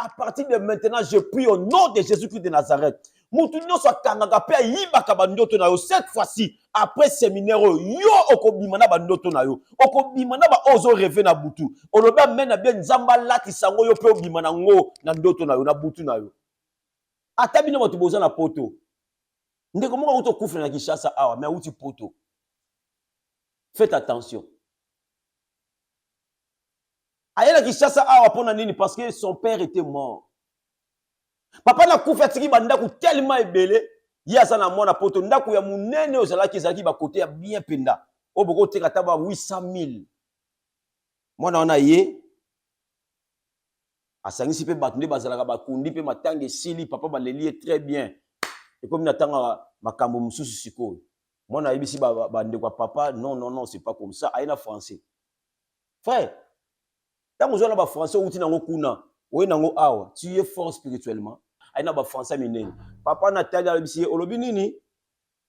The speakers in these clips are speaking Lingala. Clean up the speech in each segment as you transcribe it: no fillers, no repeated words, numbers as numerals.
À partir de maintenant, je prie au nom de Jésus-Christ de Nazareth. Cette fois-ci, après séminaire, yo okobimana bandoto na yo. Okobimana ba ozo rêver na butu. Oloba mena bien nzamba lati sango yo pe obimana ngo na ndoto na yo na butu na yo. Atabino moto boza na poto. Ndeko moko uto kufre na Kinshasa awa, mais uti poto. Faites attention. Ayela Kinshasa awa pona nini parce que son père était mort. Papa na kufa tiki bandaku tellement ebele, yasa na mona poto ndaku ya munene ozalaki ezalaki ba côté ya bien penda. Oboko teka taba 800,000. Mwana wana ye asangisi pe batunde bazalaka bakundi pe matange sili papa baleli très bien. Et comme natanga makambo mususu sikoyo. Mwana yebisi bandeko papa non c'est pas comme ça, aina français. Frère, tant que ba français outi nango kuna, oye nango awa, tu es fort spirituellement. Aina ba français minene. Papa Nathalie yebisi olobi nini?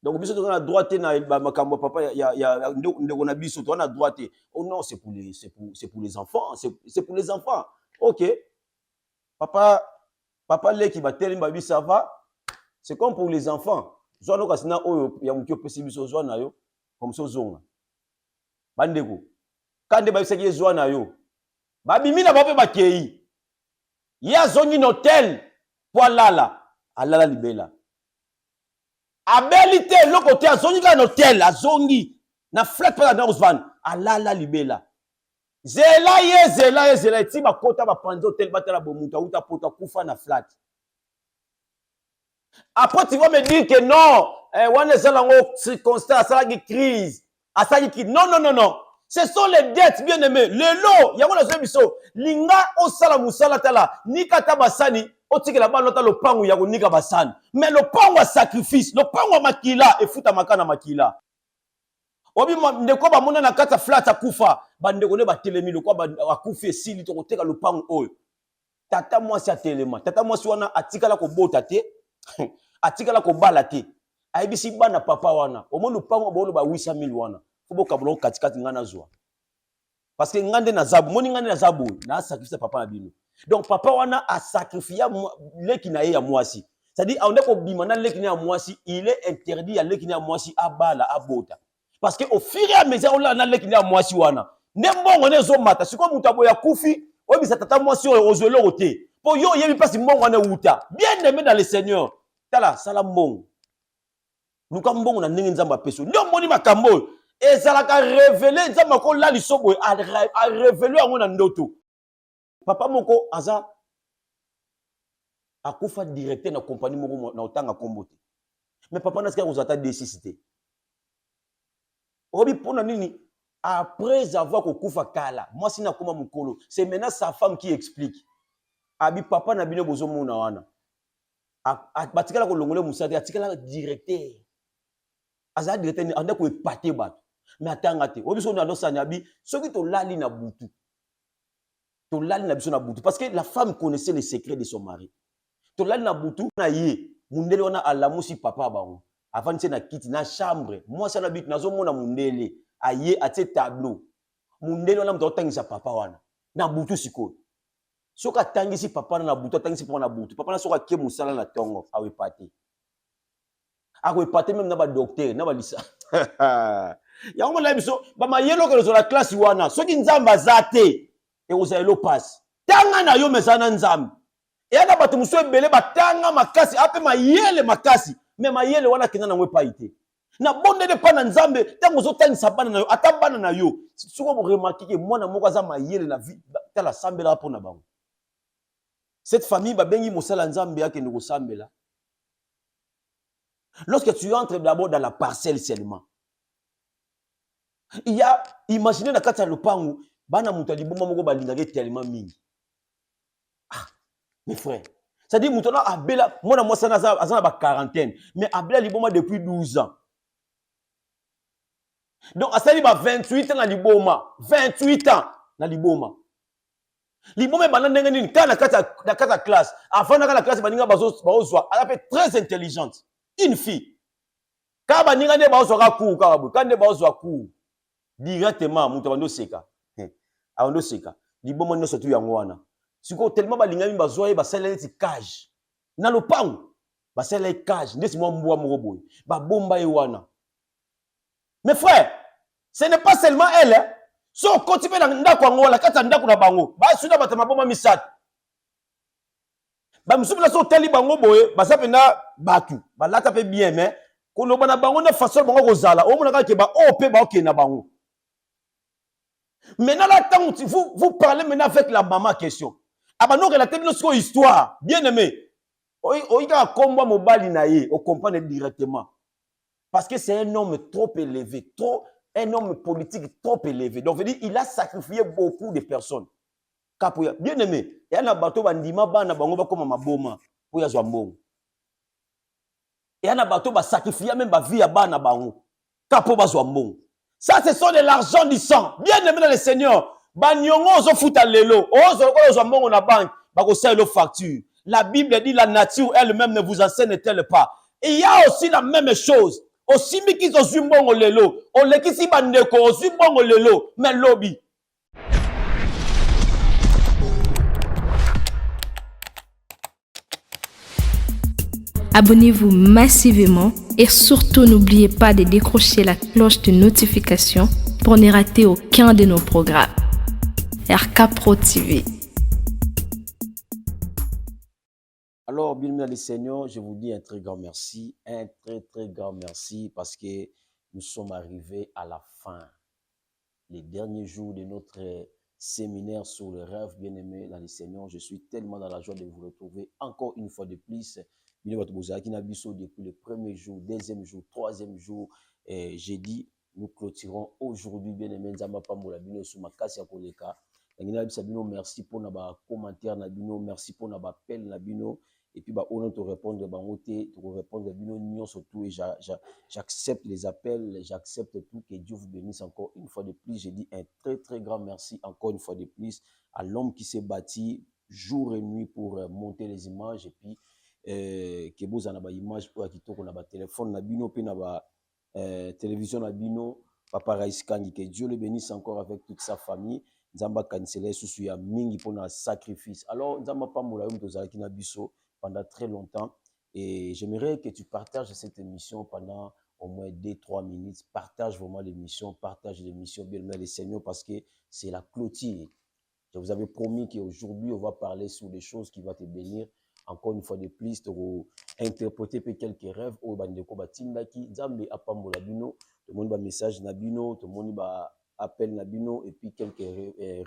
Donc biso to na droite na makambo papa ya ndeko na biso to na droite. Oh non, c'est pour les enfants, c'est pour les enfants. OK. Papa leki bateli mbabi ça va. C'est comme pour les enfants. Zono kasina oyo ya mukyo pesi biso zwana yo comme so zonga. Bandeko. Kande ba bisaki zwana yo. Babimi na bape bakei. Ya zongi hotel pour alala libela. Abelite loko te azongi ka hotel azongi na flat pa na Osvan alala libela. Zela ti ba kota ba prendre hotel batala bomuta uta pota kufa na flat. Après, tu vas me dire que non, on est dans une circonstance, ça une crise. Non. Ce sont les dettes, bien aimés. Le lot, il y a un biso. Linga o sala musala tala. Nika tabasani, o tike la ba lota le pangu ya nika basani. Mais le pangu a sacrifice, le pangu a makila et futa makana makila. Obi ndeko ba mona na kata flat akufa. Ba ndeko ne ba telemi le kwa ba akufi sili to koteka le pangu oyo. Tata moi si atelema. Tata moi si wana atikala ko bota te. Atikala ko balate ayebisi bana papa wana omonu pango bolo ba 800,000 wana fubo kabolo katikati ngana zwa parce que ngande na zabu moni ngande na zabu na sacrifice papa na bino donc papa wana a sacrifié leki na ye ya mwasi c'est-à-dire aonde ko bimana leki na ya mwasi il est interdit ya leki na ya mwasi abala abota parce que au fur et à mesure on na leki na ya mwasi wana nembongo nezo mata siko mutabo ya kufi oyebisa tata mwasi ozwelo ote. Pour yo, il y a pas si bon on est outa. Bien aimé dans le Seigneur. Tala salam bon. Nous comme bon on a ningi nzamba peso. Non moni makambo. Et ça l'a révélé nzamba ko la lisobo a révélé à mon ndoto. Papa moko aza akufa directeur na compagnie moko na otanga kombote. Mais papa n'a ce qu'on attend nécessité. Obi pona nini après avoir kufa kala. Moi si na koma mukolo, c'est maintenant sa femme qui explique. Abi papa na bino bozo mona wana batikala ko longole musadi atikala directeur aza directeur ni anda ko epate bato mais atanga te obiso na dosanya abi soki to lali na butu biso na butu parce que la femme connaissait les secrets de son mari to lali na butu na ye mundele wana alamusi papa bango avant na kiti na chambre moi ça na bit nazo mona mundele aye atie tableau mundele wana mtotangisa papa wana na butu siko. Soka tangisi papa na butu, tangisi papa na butu. Papa na soka ke musala na tongo, awe pati. Awe pati même na ba docteur, na ba lisa. Ya on la biso, ba ma yelo ko zo la classe wana. Soki nzamba zate, e oza elo pass. Tanga na yo mesana nzambe. E na batu muso ebele batanga makasi, ape ma yele makasi. Mais ma yele wana kina na ngwe pa ite. Na bonde de pa na nzambe, tango zo tangisa bana na yo, atabana na yo. Soko mo remarquer que mwana moko za ma yele na vie, tala sambela po na bango. Cette famille va bengi mosala nzambe yake ndiko sambela. Lorsque tu entres d'abord dans la parcelle seulement. Il y a imaginez na kata lopangu bana mutu liboma moko balingaki tellement mingi. Ah, mes frères. Ça dit mutu na abela mona mwasa na azana ba quarantaine mais abela liboma depuis 12 ans. Donc asali ba 28 ans na liboma, 28 ans na liboma. Libome bana ndenge nini kana kata classe avant na la classe baninga bazozwa elle est très intelligente une fille ka baninga ne bazozwa ka cours ka babu kande bazozwa cours directement mutu bando seka abando seka libome no sotu yango wana siko tellement balingami bazoye basala ti cage na lopango basala cage ndesi mwa mbwa moko boye babomba ye wana. Mes frères, ce n'est pas seulement elle, hein. So continue na ndako ngo la kata ndako na bango ba suda batama bomba misat ba misubu na so teli bango boye ba sapena batu ba lata pe bien mais ko lo bana bango na façon bango kozala o mona ka ke ba op ba ok na bango. Maintenant là tant vous parlez maintenant avec la maman en question. Abano relater notre histoire, bien aimé. O ika komba mobali na ye, on comprend directement. Parce que c'est un homme trop élevé, un homme politique trop élevé. Donc, il a sacrifié beaucoup de personnes. Bien aimé, il y a un bateau bandima bana bango ba comme maboma pour ya zwambongo. Il y a un bateau ba sacrifier même ba vie à bana bango. Kapo ba zwambongo. Ça, ce sont de l'argent du sang. Bien aimé dans le Seigneur. Banyongo zo futa lelo. Ozo ko zwambongo na banque, ba ko sell facture. La Bible dit la nature elle-même ne vous enseigne-t-elle pas. Et il y a aussi la même chose. Aussi mi ki zo zwambongo lelo. O lekisi bandeko o zwambongo lelo, mais lobby. Abonnez-vous massivement et surtout n'oubliez pas de décrocher la cloche de notification pour ne rater aucun de nos programmes. RK Pro TV. Alors, bien aimés les Seigneurs, je vous dis un très grand merci, un très grand merci parce que nous sommes arrivés à la fin, les derniers jours de notre séminaire sur le rêve, bien aimés dans les Seigneurs. Je suis tellement dans la joie de vous retrouver encore une fois de plus. Depuis le premier jour, deuxième jour, troisième jour, j'ai dit, nous clôturons aujourd'hui, bien aimé, merci pour nos commentaires, merci pour nos appels, et puis on te répondre, surtout, et j'accepte les appels, j'accepte tout, que Dieu vous bénisse encore une fois de plus. J'ai dit un très grand merci encore une fois de plus à l'homme qui s'est bâti jour et nuit pour monter les images, et puis que vous en avez image pour qui on a téléphone na bino pe na ba télévision na bino papa Raiskangi, que Dieu le bénisse encore avec toute sa famille. Nzamba cancela susu ya mingi pour na sacrifice. Alors nzamba pa mola yum tozalaki na biso pendant très longtemps et j'aimerais que tu partages cette émission pendant au moins 2-3 minutes. Partage vraiment l'émission, bien aimé les Seigneurs, parce que c'est la clôture. Je vous avais promis qu'aujourd'hui on va parler sur des choses qui vont te bénir. Encore une fois de plus, pour interpréter quelques rêves au bandeko batindaki nzambe apambola bino, tout le monde ba message na bino, tout le monde ba appel na bino, et puis quelques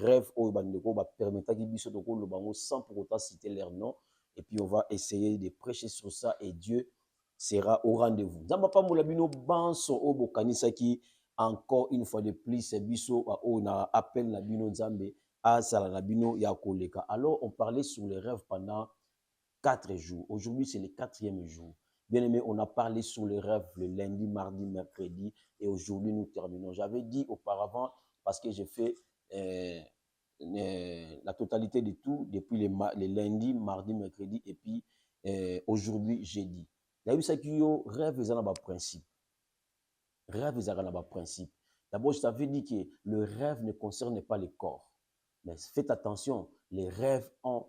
rêves au bandeko ba permettre ki biso toko lo bango sans pour autant citer leur nom, et puis on va essayer de prêcher sur ça et Dieu sera au rendez-vous. Nzambe apambola bino banso o bokanisa ki encore une fois de plus biso o na appel na bino nzambe a sala na bino ya koleka. Alors on parlait sur les rêves pendant 4 jours. Aujourd'hui, c'est le 4e jour. Bien aimé, on a parlé sur les rêves le lundi, mardi, mercredi. Et aujourd'hui, nous terminons. J'avais dit auparavant, parce que j'ai fait la totalité de tout, depuis les lundis, mardi, mercredi, et puis aujourd'hui, jeudi. Là, ça qui rêve, ils ont un principe. Rêve, ils ont un principe. D'abord, je t'avais dit que le rêve ne concerne pas le corps. Mais faites attention, les rêves ont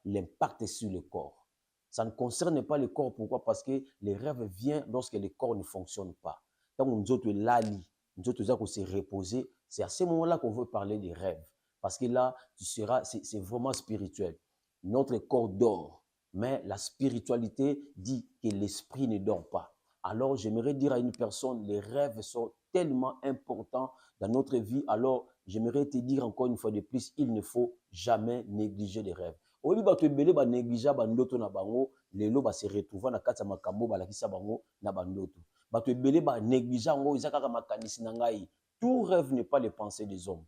l'impact sur le corps. Ça ne concerne pas le corps. Pourquoi? Parce que les rêves viennent lorsque le corps ne fonctionne pas. Quand nous autres lali, nous autres se reposer, c'est à ce moment-là qu'on veut parler des rêves. Parce que là, c'est vraiment spirituel. Notre corps dort, mais la spiritualité dit que l'esprit ne dort pas. Alors, j'aimerais dire à une personne, les rêves sont tellement importants dans notre vie. Alors, j'aimerais te dire encore une fois de plus, il ne faut jamais négliger les rêves. Au lieu de belé ba négliger bandoto na bango, lelo ba se retrouver na kata makambo ba lakisa bango na bandoto. Ba to belé ba négliger ngo izaka makanisi na ngai. Tout rêve n'est pas les pensées des hommes.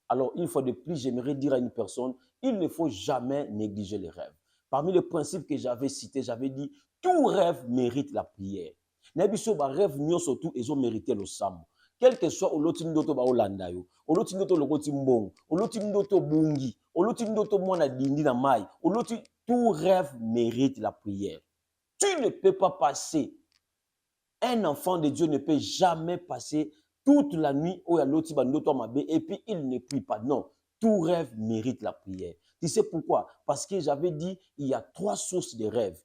Alors, une fois de plus, j'aimerais dire à une personne, il ne faut jamais négliger les rêves. Parmi les principes que j'avais cités, j'avais dit, tout rêve mérite la prière. Nebiso ba rêve nyo surtout ils ont mérité le sam. Quel que soit oloti ndoto ba olanda yo, oloti ndoto lokoti mbongo, oloti ndoto bungi, oloti ndoto mwana dindi na mai, oloti, tout rêve mérite la prière. Tu ne peux pas passer, un enfant de Dieu ne peut jamais passer toute la nuit au yaloti ba ndoto mabe et puis il ne prie pas. Non, tout rêve mérite la prière. Tu sais pourquoi? Parce que j'avais dit, il y a 3 sources de rêves.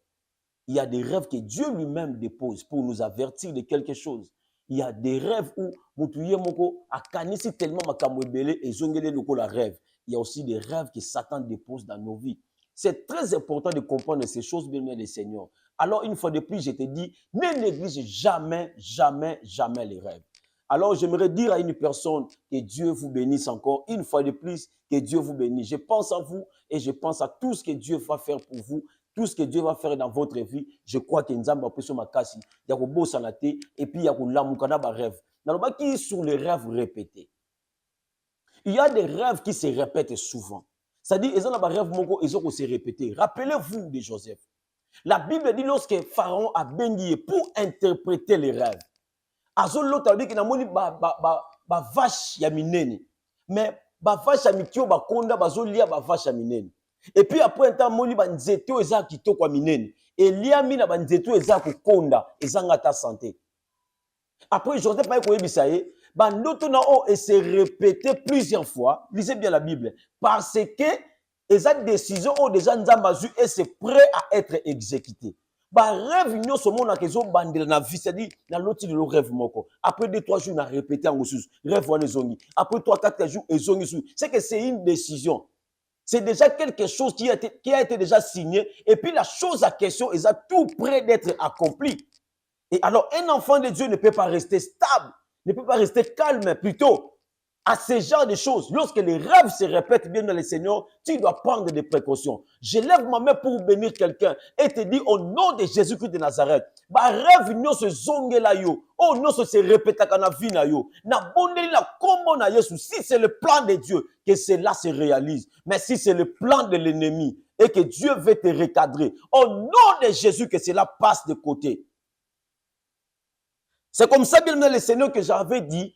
Il y a des rêves que Dieu lui-même dépose pour nous avertir de quelque chose. Il y a des rêves où Moutouye Moko a kanisi tellement makambo ebele et zongele loko la rêve. Il y a aussi des rêves que Satan dépose dans nos vies. C'est très important de comprendre ces choses, bien aimé Seigneur. Alors, une fois de plus, je te dis, ne néglige jamais, jamais, jamais les rêves. Alors, j'aimerais dire à une personne que Dieu vous bénisse encore. Une fois de plus, que Dieu vous bénisse. Je pense à vous et je pense à tout ce que Dieu va faire pour vous. Tout ce que Dieu va faire dans votre vie, je crois que Nzamba a pris makasi, il y a un beau sanaté et puis il y a un lamukana ba rêve. Dans le qui sur les rêves répétés. Il y a des rêves qui se répètent souvent. C'est-à-dire, ils ont un rêve moko, ils ont se répéter. Rappelez-vous de Joseph. La Bible dit lorsque Pharaon a béni pour interpréter les rêves. Azolo tabi ki na moni ba vache ya minene. Mais ba vache ya mikio ba konda bazolia ba vache ya minene. Et puis après un temps moni ba nzeto eza kitoko kwa minene. Eliami na ba nzeto eza kukonda eza ngata santé. Après Joseph pa ko yebisa ye ba ndoto na o et se répéter plusieurs fois. Lisez bien la Bible parce que eza décision o déjà nzamba zu et c'est prêt à être exécuté. Ba rêve nyonso mona kezo bandela na vie, c'est-à-dire na loti de le rêve moko. Après 2-3 jours na répéter en sous rêve wana zongi. Après 3-4 jours ezongi sous. C'est que c'est une décision. C'est déjà quelque chose qui a été déjà signé et puis la chose à question est tout près d'être accompli. Et alors un enfant de Dieu ne peut pas rester stable, ne peut pas rester calme plutôt. À ce genre de choses, lorsque les rêves se répètent bien dans le Seigneur, tu dois prendre des précautions. Je lève ma main pour bénir quelqu'un et te dire au nom de Jésus-Christ de Nazareth, ba rêve non se zongela yo, oh non se répète kana vie na yo, na bondeli la kombo na Yesu. Si c'est le plan de Dieu, que cela se réalise. Mais si c'est le plan de l'ennemi et que Dieu veut te recadrer, au nom de Jésus, que cela passe de côté. C'est comme ça, bien dans le Seigneur, que j'avais dit,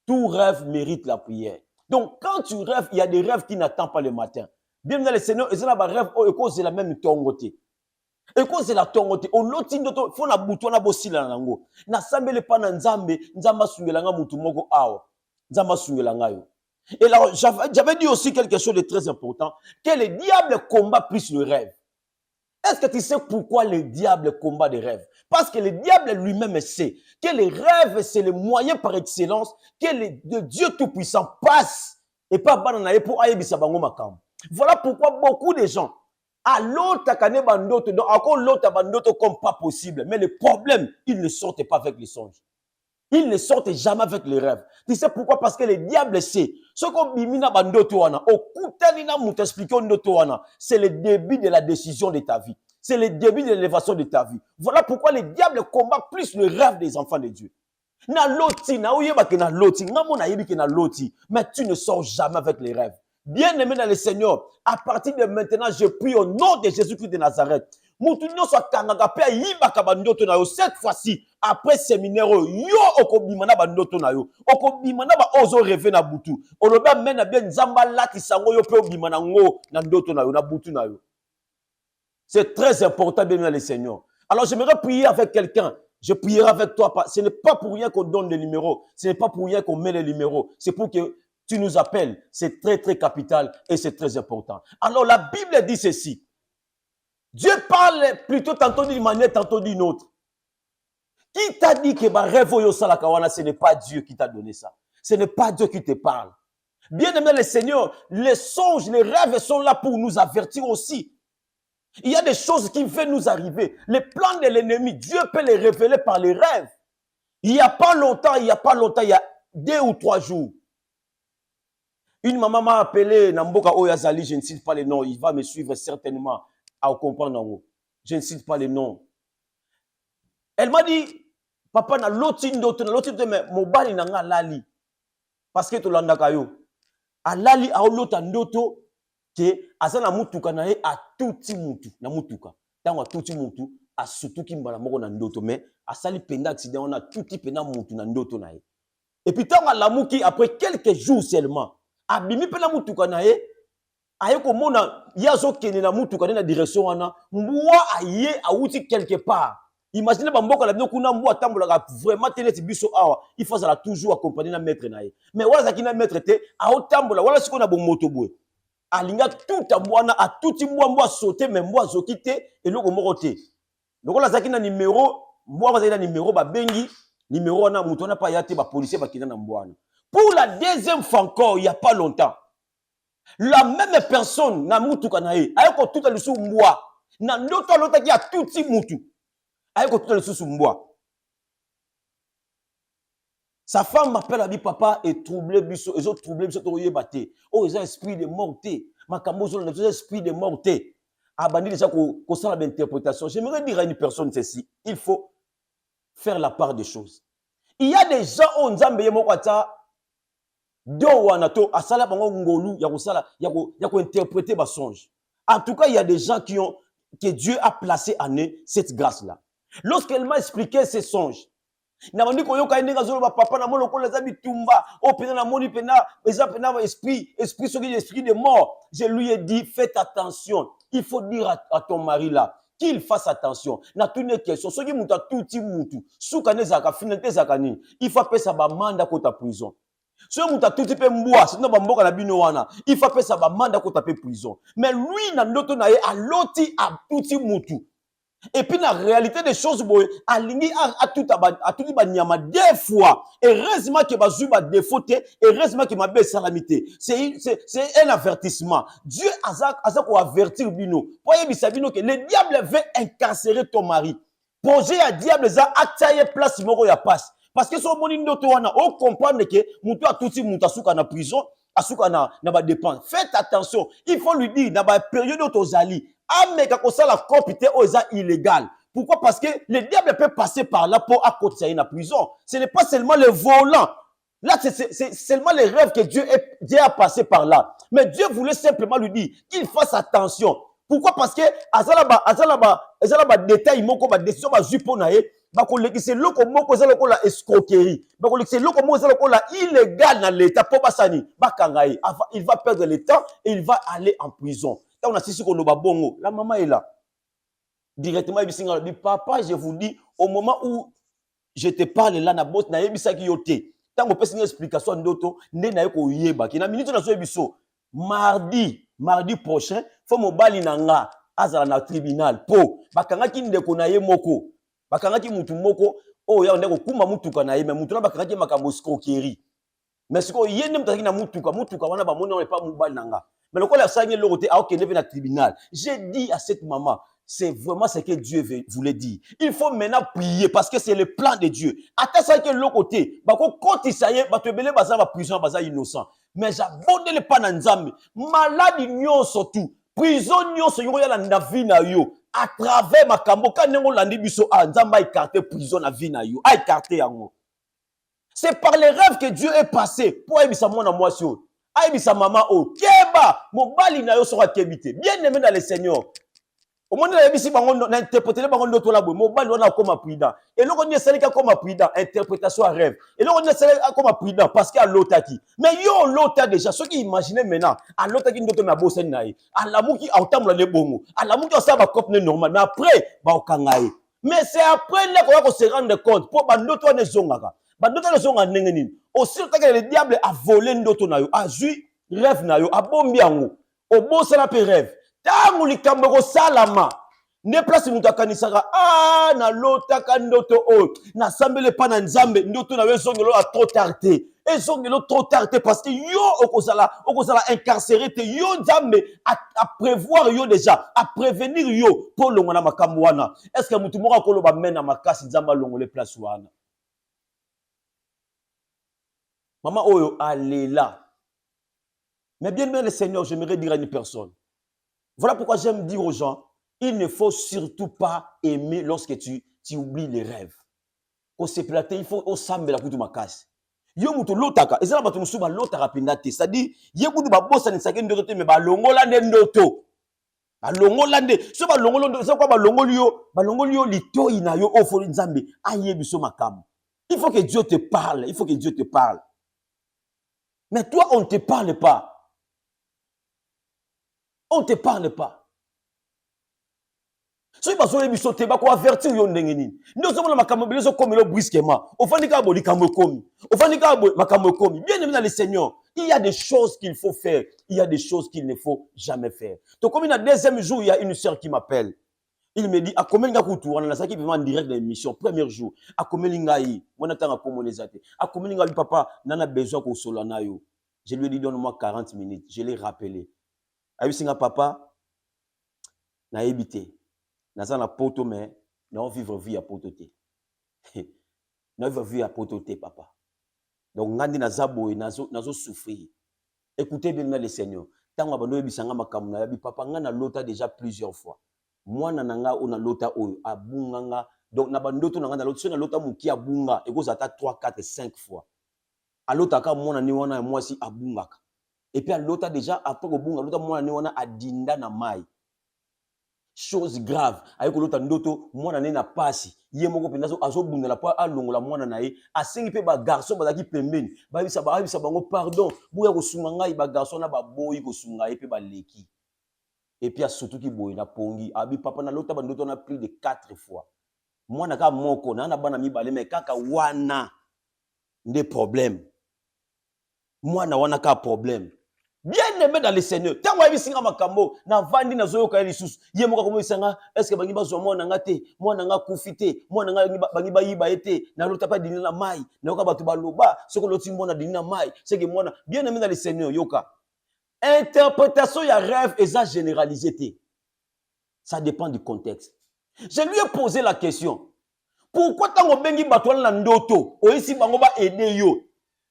tout rêve mérite la prière. Donc, quand tu rêves, il y a des rêves qui n'attendent pas le matin. Bien dans le Seigneur, ils ont un rêve, et cause la même tongoté. Et cause la tongoté. On l'autre, il faut na bouton na bossi la nango. Na sambele pa na nzambe, nzamba sungelanga mutu moko awa. Nzamba sungelanga yo. Et là, j'avais dit aussi quelque chose de très important, que le diable combat plus le rêve. Est-ce que tu sais pourquoi le diable combat des rêves? Parce que le diable lui-même sait que les rêves, c'est le moyen par excellence que le Dieu Tout-Puissant passe et pas bananaye pour ayebisa bango makam. Voilà pourquoi beaucoup de gens, à l'autre kane bandoto, donc encore l'autre bandoto comme pas possible. Mais le problème, ils ne sortent pas avec les songes. Ils ne sortent jamais avec les rêves. Tu sais pourquoi? Parce que le diable sait. Ce qu'on bimina bandoto wana, okutanina muto expliquer ndoto wana, c'est le début de la décision de ta vie. C'est le début de l'élévation de ta vie. Voilà pourquoi le diable combat plus le rêve des enfants de Dieu. Na loti, na oyeba ke na loti, na mona yebi ke na loti, mais tu ne sors jamais avec les rêves. Bien aimé dans le Seigneur, à partir de maintenant, je prie au nom de Jésus-Christ de Nazareth. Cette fois-ci, après séminaire, yo okobimana bandoto na yo, okobimana ba ozo rêver na butu. Oloba mena bien nzamba lati sango yo pe obimana ngo na ndoto na yo na butu na yo. C'est très important, bien aimé le Seigneur. Alors j'aimerais prier avec quelqu'un. Je prierai avec toi. Ce n'est pas pour rien qu'on donne les numéros. Ce n'est pas pour rien qu'on met les numéros. C'est pour que tu nous appelles. C'est très, très capital et c'est très important. Alors la Bible dit ceci. Dieu parle plutôt tantôt d'une manière, tantôt d'une autre. Qui t'a dit que ce n'est pas Dieu qui t'a donné ça? Ce n'est pas Dieu qui te parle. Bien aimé le Seigneur, les songes, les rêves sont là pour nous avertir aussi. Il y a des choses qui veulent nous arriver. Les plans de l'ennemi, Dieu peut les révéler par les rêves. Il n'y a pas longtemps, il y a 2 ou 3 jours. Une maman m'a appelé Namboka Oyazali, je ne cite pas les noms, il va me suivre certainement à comprendre. Je ne cite pas les noms. Elle m'a dit, papa, na loti mais mobali nanga lali. Parce que tu l'as ndakayo. A lali a lota ndoto. Que azana mutuka na ye a tuti mutu na mutuka tango tuti mutu a surtout kimbala moko na ndoto mais asali penda accident on a tuti penda mutu na ndoto na ye et puis tango la muki après quelques jours seulement abimi pena mutuka na ye aye ko mona yazo kene na mutuka na direction wana mbwa aye awuti quelque part. Imaginez bamboka la bino kuna mbwa tambola vraiment teneti biso awa il faut ça toujours accompagner na maître na ye mais wala zakina maître te a tambola wala siko na bon moto boy. alinga tout abwana a tout mbwa sauter mais mbwa zokite et loko morote. Donc la zaki na numéro mbwa bazali na numéro ba bengi numéro na muto na pa yate ba policier ba kina na mbwana. Pour la deuxième fois encore il y a pas longtemps. La même personne na mutuka na ye ayeko tout le sou mbwa na ndoto lota ki a tout mutu ayeko tout le sou mbwa. Sa femme m'appelle, elle dit papa est troublé, ils ont troublé, ils ont batté. Oh, ils ont esprit de morté. Ma camoufle, ils ont esprit de morté. Abandonné déjà qu'on sent l'interprétation. J'aimerais dire à une personne ceci. Il faut faire la part des choses. Il y a des gens où on zambeye mokwata do wanato asala bango ngolu ya ko interpréter ba songe. En tout cas, il y a des gens que Dieu a placé en eux cette grâce-là. Lorsqu'elle m'a expliqué ces songes, na bandi ko yoka ndinga zolo ba papa na molo ko la zabi tumba o pena na moni pena eza pena esprit soki esprit de mort. Je lui ai dit faites attention, il faut dire à ton mari là qu'il fasse attention na toute une question soki muta touti mutu suka nezaka finalité zakani il faut pesa ba manda ko ta prison. So muta touti pe mbwa sinon ba mboka na bino wana il faut pesa ba manda ko ta pe prison. Mais lui na ndoto na ye aloti a touti mutu. Et puis, la réalité des choses, aligné à tout banyama deux fois. Heureusement que bazu ba défaut, heureusement que ma belle salamité. C'est un avertissement. Dieu a pour avertir bino. Pour bino que le diable veut incarcérer ton mari. Projet à diable za ataye place moko ya passe. Parce que son moni ndoto wana on comprendre que mutu a touti mutu asuka na prison, asuka na ba dépense. Faites attention. Il faut lui dire na ba période otozali. Ameka kosala copité oza illégal. Pourquoi? Parce que le diable peut passer par là pour accoter la prison. Ce n'est pas seulement le volant. Là, c'est seulement les rêves que Dieu a passé par là. Mais Dieu voulait simplement lui dire qu'il fasse attention. Pourquoi? Parce que azalaba détail moko ba décision ba jupo na ye ba kolekise loko moko zaloko la escroquerie. Ba kolekise loko moko zaloko la illégal dans l'état pour basani. Ba kangaye. Il va perdre le temps et il va aller en prison. On a dit bongo. La maman est là. Directement, il dit papa, je vous dis, au moment où je te parle là, na bot na yebisa ki yote. Tant qu'on peut une explication d'auto, ne na yeko yeba. Ki na minute na so yebiso. Mardi prochain, faut mo bali nanga azala na tribunal po. Bakanga ki ndeko na ye moko. Bakanga ki mutu moko. Oh ya ndeko kuma mutuka na ye, mais mutu na bakanga ki makambo escroquerie. Mais ce ko yende mutaki na mutuka wana ba mona pas mo bali nanga. Mais le collègue Seigneur le côté ok ne tribunal. J'ai dit à cette maman, c'est vraiment ce que Dieu voulait dire. Il faut maintenant prier parce que c'est le plan de Dieu. Attends ça que le côté, bah quand il s'est, bah tu belé baza ba prison baza innocent. Mais j'abonde le pas nzambe. Malade nyon surtout. Prison nyon so yo ya na vie na yo. À travers ma kambo quand nengo landi biso a nzamba écarter prison na vie na yo. A écarter yango. C'est par les rêves que Dieu est passé pour ebisa mona moi sur. Aïbisa maman o keba mobali na yo sera kebité bien aimé dans le Seigneur au monde na bisi bango na interpréter bango ndoto la boy mobali wana comme prudent et loko ni seleka comme prudent interprétation à rêve et loko ni seleka comme prudent parce qu'il a lotaki mais yo lota déjà ceux qui imaginez maintenant à lotaki ndoto na bosen na ye alamuki autamla le bongo alamuki ça va cop normal mais après ba okangaye mais c'est après là qu'on se rendre compte pour ba ndoto na zongaka ba ndoto na zonga ndenge nini aussi que le diable a volé ndoto na yo a jui rêve na yo a bombi yango o bosa na pe rêve tangu likambo ko salama ne place mutu akanisaka na lotaka ndoto o na sambele pa na nzambe ndoto na yo zongelo a trop tardé et zongelo trop tardé parce que yo okozala incarcéré te yo nzambe a prévoir yo déjà a prévenir yo pour longona makambo wana est-ce que mutu moko akoloba mena makasi nzamba longole place wana. Maman Oyo, allez là. Mais bien le Seigneur, j'aimerais dire à une personne. Voilà pourquoi j'aime dire aux gens, il ne faut surtout pas aimer lorsque tu oublies les rêves. Quand c'est platé, il faut ossemble la couture ma casse. Yo muto lotaka, et ça va te musuba lotaka pinate. C'est-à-dire, yo muto ba bossa ni saken ndoto mais ba longola ndoto. Ba longola nde, so ba longola so quoi ba longolio lito ina yo ofo nzambe, aye biso makam. Il faut que Dieu te parle, il faut que Dieu te parle. Mais toi, on ne te parle pas. On ne te parle pas. Si tu as besoin de te avertir, nous sommes makambo comme le brusquement. Au fond, nous sommes makambo comme. Bien aimé dans le Seigneur. Il y a des choses qu'il faut faire. Il y a des choses qu'il ne faut jamais faire. Donc, comme il y a deuxième jour, il y a une sœur qui m'appelle. Il me dit, à combien il y a on a ça qui en direct de l'émission, premier jour. À combien il y a on attend à communiquer. À combien il y a papa, n'en a besoin qu'au solanayo. Je lui ai dit, donne-moi 40 minutes. Je l'ai rappelé. A eu singa papa, n'a évité. N'a pas poto, mais n'a vivre vie à pototé. N'a vivre vie à pototé, papa. Donc, ngandi na zabo et nazo souffrir. Écoutez bien le Seigneur. Tant que vous bisanga makamuna yabi papa ngana lota déjà plusieurs fois. Moi nananga ona lota oyo abunganga. Donc na bandoto nanga na lota na lota muki abunga et vous atta 3 4 5 fois. A lota ka mona ni wana moi si abungaka. Et puis a lota déjà après ko bunga lota mona ni wana adinda na mai. Chose grave ayiko lota ndoto mwana ne na pasi ye moko pendazo azobundela pa alongola mwana na ye asengi pe ba garçon bazaki pembeni ba bisa bango pardon buya kosunga ngai ba garçon na ba boyi kosunga ye pe ba leki et puis surtout ki boyi na pongi abi papa na lota ba ndoto na plus de 4 fois mwana ka moko na bana mibale mais kaka wana nde problème mwana wana ka problème. Bien-aimé dans le Seigneur. Tant que vous avez makambo na vandi na zoyo ka lisusu. Ye moka komo isanga est-ce que bangi bazwa mwana ngate, mwana nga kufite, mwana nga bangi bayiba ete na lota pa dinina mai, na yoka batu baloba, soko loti mwana dinina mai, c'est que mwana bien-aimé dans le Seigneur yoka. Interprétation ya rêve eza généralisé. Ça dépend du contexte. Je lui ai posé la question. Pourquoi tango bengi batu na ndoto, oisi bango ba aider yo?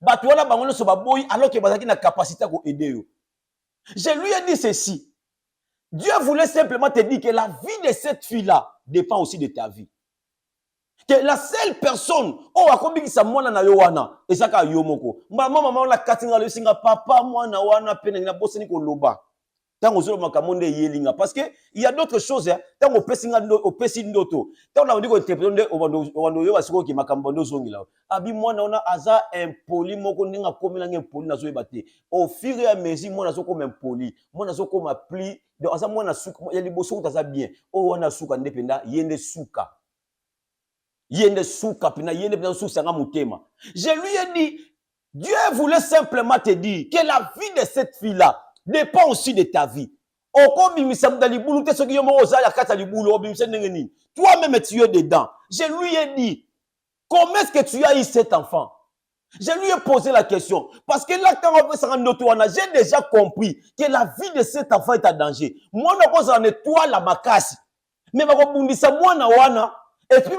Batouana bangono so baboy alors que bazaki na capacité ko aider yo. Je lui ai dit ceci. Dieu voulait simplement te dire que la vie de cette fille-là dépend aussi de ta vie. Que la seule personne oh akobikisa mwana na yo wana ezaka yo moko. Maman la katinga le singa papa mwana wana pena na boseni ko loba. Tango zolo makamonde yelinga parce que il y a d'autres choses hein. Tango pesinga o pesi ndoto. Tango na ndiko interpréter obando yo basiko ki makambo ndo zongi la. Abi mwana ona aza impoli moko ndinga komela nge impoli na zo ebate. Au fur et à mesure mwana zo comme impoli, mwana zo comme appli, donc aza mwana suka ya liboso utaza bien. O wana suka ndependa yende suka. Yende suka pina yende pina suka nga mutema. Je lui ai dit Dieu voulait simplement te dire que la vie de cette fille-là dépend aussi de ta vie. Toi-même, tu es dedans. Je lui ai dit, comment est-ce que tu as eu cet enfant? Je lui ai posé la question. Parce que là, quand on se rend j'ai déjà compris que la vie de cet enfant est en danger. Moi, je pense que toi, la macasse. Mais et puis,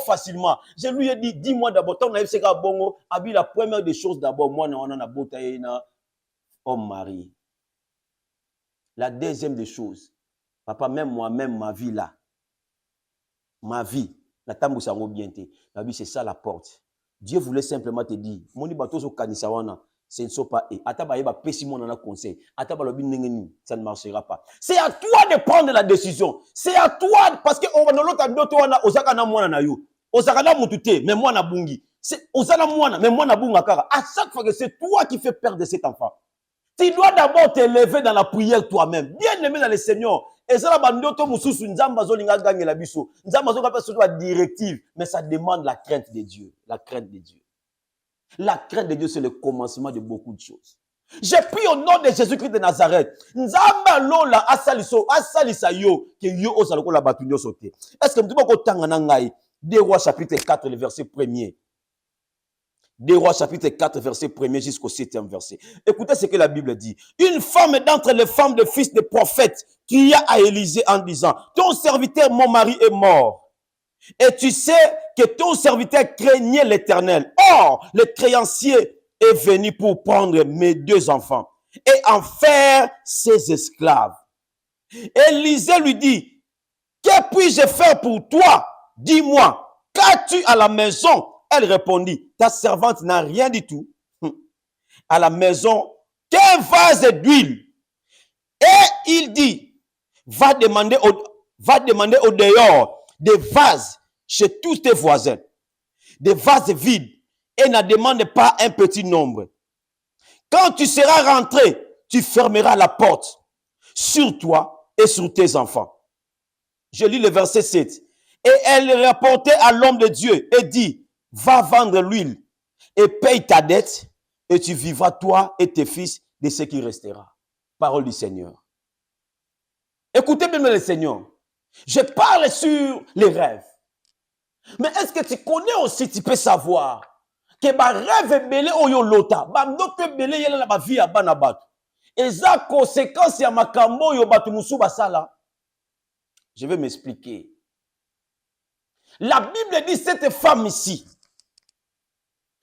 facilement. Je lui ai dit, dis-moi d'abord, la première des choses d'abord, moi, homme marié. La deuxième des choses, papa, même moi-même, ma vie là, ma vie, la tambo sango bien te, ma vie c'est ça la porte. Dieu voulait simplement te dire, moni bato so kanisa wana, ce ne sont pas eux. Ataba yeba pesi mon na conseil, ataba lobi nengeni, ça ne marchera pas. C'est à toi de prendre la décision. C'est à toi parce que on va l'autre ndoto wana osaka na mwana na yo. Osaka na mutute, mais moi na bungi. C'est osaka mwana, mais moi na bunga kara. À chaque fois que c'est toi qui fais perdre cet enfant. Tu dois d'abord t'élever dans la prière toi-même. Bien aimé dans le Seigneur. Et ça, la bandoto mususu, nzamba zolinga gagne la biso. Nzamba zolinga pas surtout la directive. Mais ça demande la crainte de Dieu. La crainte de Dieu. La crainte de Dieu, c'est le commencement de beaucoup de choses. J'ai pris au nom de Jésus-Christ de Nazareth. Nzamba lola asalisa yo. Que yo osaloko la batunyo sote. Est-ce que nous devons tanga nangai? 2 Rois chapitre 4, le verset 1er. 2 Rois chapitre 4, verset 1er jusqu'au 7e verset. Écoutez ce que la Bible dit. Une femme d'entre les femmes de fils de prophètes cria à Élisée en disant, ton serviteur, mon mari, est mort. Et tu sais que ton serviteur craignait l'Éternel. Or, le créancier est venu pour prendre mes 2 enfants et en faire ses esclaves. Élisée lui dit, que puis-je faire pour toi? Dis-moi, qu'as-tu à la maison? Elle répondit, ta servante n'a rien du tout. À la maison, qu'un vase d'huile. Et il dit, va demander au dehors des vases chez tous tes voisins. Des vases vides. Et ne demande pas un petit nombre. Quand tu seras rentré, tu fermeras la porte sur toi et sur tes enfants. Je lis le verset 7. Et elle répondait à l'homme de Dieu et dit, va vendre l'huile et paye ta dette, et tu vivras toi et tes fils de ce qui restera. Parole du Seigneur. Écoutez bien le Seigneur. Je parle sur les rêves. Mais est-ce que tu connais aussi, tu peux savoir que ba rêve belé oyo lota, ba ndoto belé yela na ba vie ya bana bato. Eza conséquence ya makambo yo bato musu basala. Je vais m'expliquer. La Bible dit cette femme ici,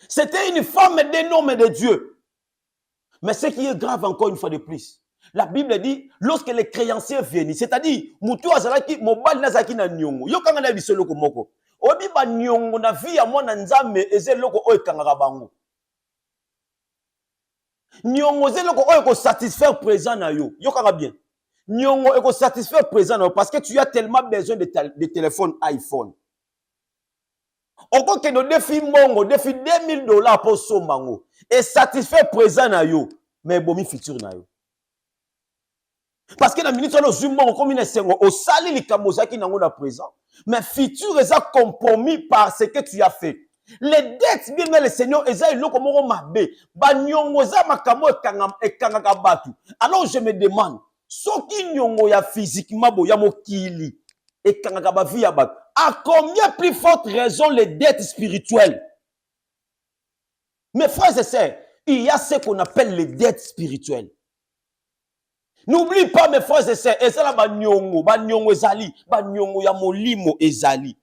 c'était une femme d'un homme de Dieu. Mais ce qui est grave encore une fois de plus, la Bible dit, lorsque les créanciers viennent, c'est-à-dire, Moutou Azalaki, Mobal Nazaki na Nyongo, Yokanga na Bisoloko Moko, Obi ba Nyongo na vie à moi Nzame, Ezeloko Oe Kangarabango. Nyongo Zeloko Oe ko satisfaire présent na yo, Yokanga bien. Nyongo Eko satisfaire présent na yo, parce que tu as tellement besoin de téléphone iPhone. Encore que nos défis mongo, défi $2000 pour sombango, et satisfaire présent na yo, mais bomi futur na yo. Parce que la minute on zoom comme une sengo au sali li kamozaki nango na présent mais futur est compromis par ce que tu as fait. Les dettes bien mais le Seigneur eza iloko moko mabe ba nyongo za makamo ekanga batu. Alors je me demande soki nyongo ya physiquement bo ya mokili ekanga ba vie ya batu, à combien plus forte raison les dettes spirituelles? Mes frères et sœurs, il y a ce qu'on appelle les dettes spirituelles. N'oublie pas mes frères et sœurs, et ça là banyongo ezali, banyongo ya molimo ezali.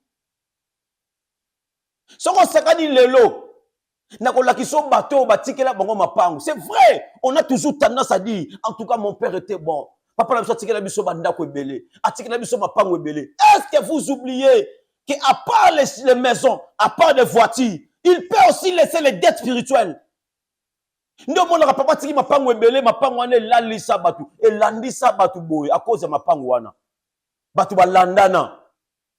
Soko sakani lelo, nakola kiso bateau batikela bango mapango. C'est vrai, on a toujours tendance à dire, en tout cas mon père était bon. Papa la biso tikela biso bandako ebele, atikela biso mapango ebele. Est-ce que vous oubliez que à part les maisons, à part les voitures, il peut aussi laisser les dettes spirituelles? Ndo mona papa tiki mapango ebele, mapango wana elalisa batu, elandisa batu boye à cause de mapango wana. Batu balandana,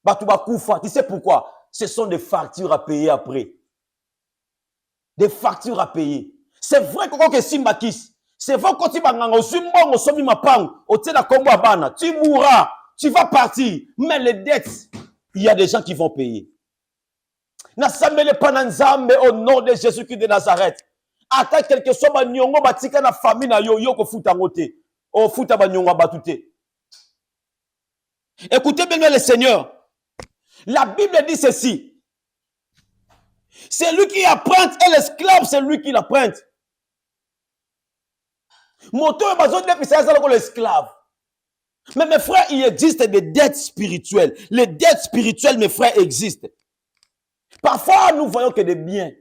batu bakufa. Tu sais pourquoi? Ce sont des factures à payer après. Des factures à payer. C'est vrai que Simbakis, c'est vrai que tu vas Zimbongo somi mapango, au tena kombo abana, tu mourras, tu vas partir, mais les dettes, il y a des gens qui vont payer. Nasamele pananzambe au nom de Jésus-Christ de Nazareth. Ata quelque soit ba nyongo batika na famille na yo ko futa ngote o futa ba nyongo batute. Écoutez bien le Seigneur. La Bible dit ceci. C'est lui qui apprend et l'esclave c'est lui qui l'apprend. Moto e bazo de pisa za l'esclave. Mais mes frères, il existe des dettes spirituelles. Les dettes spirituelles mes frères existent. Parfois nous voyons que des biens.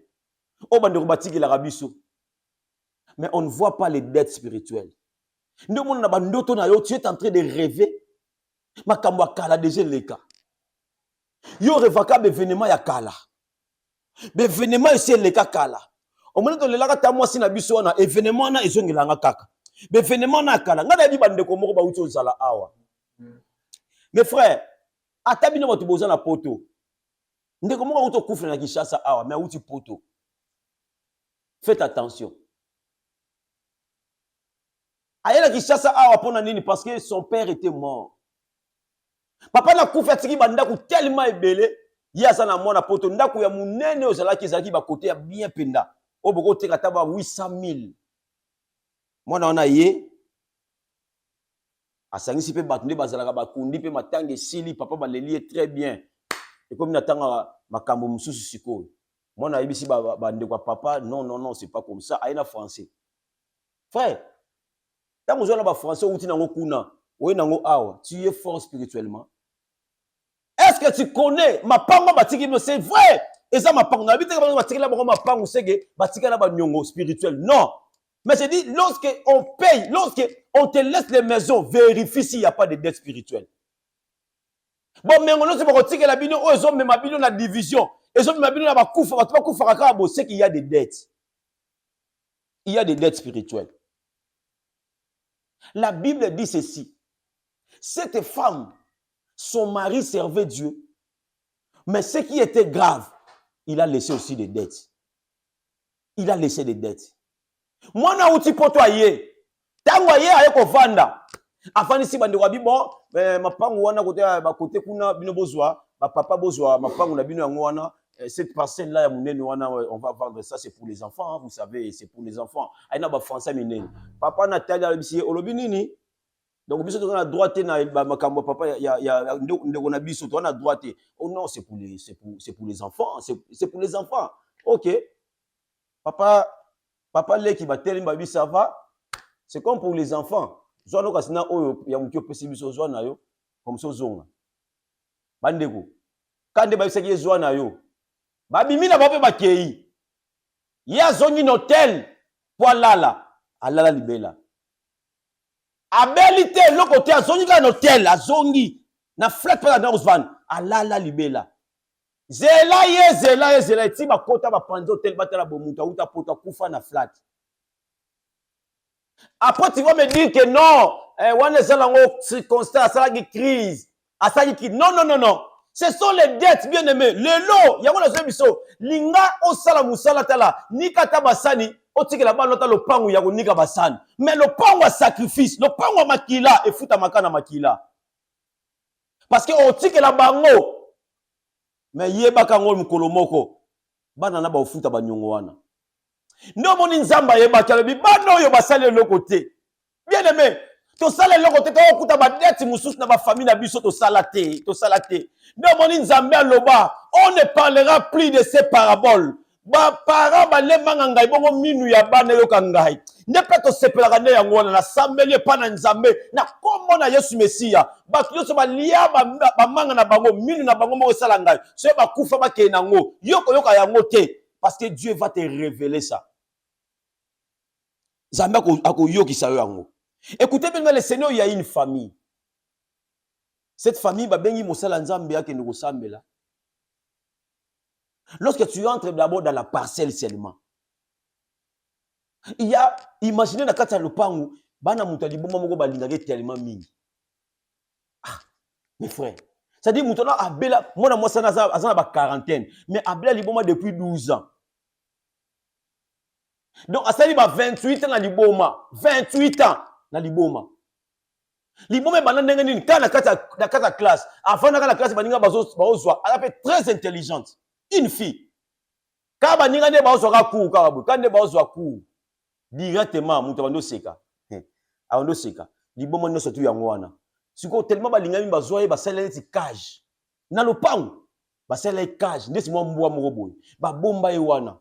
Mais on ne voit pas les dettes spirituelles. Tu es en train de rêver. Makambo kala déjà le cas. Yo revaka événement ya kala. Événement ici le cas kala. Au moment où le laga tamwa si na biso na événement na ezongelanga kaka. Événement na kala. Ngana di bande ko moko ba uti ozala awa. Mes frères, atabino batu boza na poto. Ndeko moko uto kufre na Kinshasa awa, mais uti poto. Faites attention. Ayela Kinshasa awa pona nini parce que son père était mort. Papa na kufa tiki bandaku tellement ebele, yasa na mwana poto ndaku ya munene ozalaki ezalaki ba côté ya bien penda. Oboko teka taba 800,000. Mwana wana ye asangisi pe batunde bazalaka bakundi pe matange sili papa baleli très bien. Et comme natanga makambo mususu sikoyo. Mwana yebisi bande kwa papa non c'est pas comme ça aina français. Frère, tant que vous français ou tinango kuna, ou nango awa, tu es fort spirituellement. Est-ce que tu connais ma pango batiki c'est vrai? Et ça ma pango habite ka batiki la ma pango c'est que batiki na ba nyongo spirituel. Non. Mais je dis lorsque on paye, lorsque on te laisse les maisons, vérifie s'il n'y a pas de dette spirituelle. Bon mais on ne sait pas que la bino aux hommes mais ma bino la division. Les hommes mais la ba kufa ba kufa rakabo c'est qu'il y a des dettes. Il y a des dettes spirituelles. La Bible dit ceci. Cette femme, son mari servait Dieu. Mais ce qui était grave, il a laissé aussi des dettes. Il a laissé des dettes. Moi, na uti poto aye. Tango aye aye ko vanda. Afani si bande wabi bon, mapangu wana kote ba kote kuna bino bozwa, ba papa bozwa mapangu na bino yango wana, cette parcelle-là, on va vendre ça, c'est pour les enfants, hein, vous savez, c'est pour les enfants. Aïna ba français minene. Papa Nathalie Alibisi, Olobinini. Donc, biso on a droite na makambo papa ya ndeko na biso on a droite. Oh non, c'est pour les enfants, c'est pour les enfants. OK. Papa leki ba teli ba ça va. C'est comme pour les enfants. Zwana kasina oyo ya mukyo pesi biso zwana yo comme so zonga. Bandeko. Kande ba bisaki zwana yo. Babimi na bape bakei. Ya zongi hotel pour alala libela. Abelite le côté azongi ka hotel azongi na flat pa na Osvan alala libela. Zela ti ba kota ba panzo hotel batala bomuta uta pota kufa na flat. Après tu vas me dire que non, wana zalango circonstance ça la crise, asali ki non. Ce sont les dettes, bien aimés. Le lot, il y a quoi dans biso? Linga osala musala tala, ni kata basani, otike la ba nota le pangu ya nika basani. Mais le pangu à sacrifice, le pangu à makila et futa makana makila. Parce que otike la bango, mais yeba kango mkolomoko, bana na ba ofuta ba nyongo wana. Ndo moni nzamba yeba kalobi bano yo basale le côté. Bien aimé. To sala le côté ka okuta ba dette mususu na ba famille na biso to salate. Ndo moni nzambe loba, on ne parlera plus de ces paraboles. Ba para ba le manganga bongo minu ya bana yo kangai. Ne pas to sepelaka ne yango na sambeli pa na nzambe na kombo na Yesu Mesia. Ba kiyoso ba lia ba manga na bango minu na bango mo sala ngai. So ba kufa ba ke nango. Yoko yango te parce que Dieu va te révéler ça. Nzambe ako yoki sa yango. Écoutez bien le Seigneur, il y a une famille. Cette famille va bengi mosala nzambe yake ndiko sambela. Lorsque tu entres d'abord dans la parcelle seulement. Il y a imaginez na kata lopangu bana mutu liboma moko balingaka tellement mingi. Ah, mes frères. Ça dit mutu na abela mona mwasa na azana ba quarantaine, mais abela liboma depuis 12 ans. Donc asali ba 28 ans na liboma, 28 ans na liboma. Liboma bana ndenge nini kana kata classe, avant na la classe baninga bazozwa, elle est très intelligente. Une fille. Ka baninga ne bazozwa ka cours ka babu, quand ne bazozwa cours directement mutu bando seka. Abando seka. Liboma no sotu yango wana. Siko tellement balinga mi bazwa ye basala ti cage. Na lopangu basala cage, ndesi mwa mbwa moko boy. Ba bomba ye wana.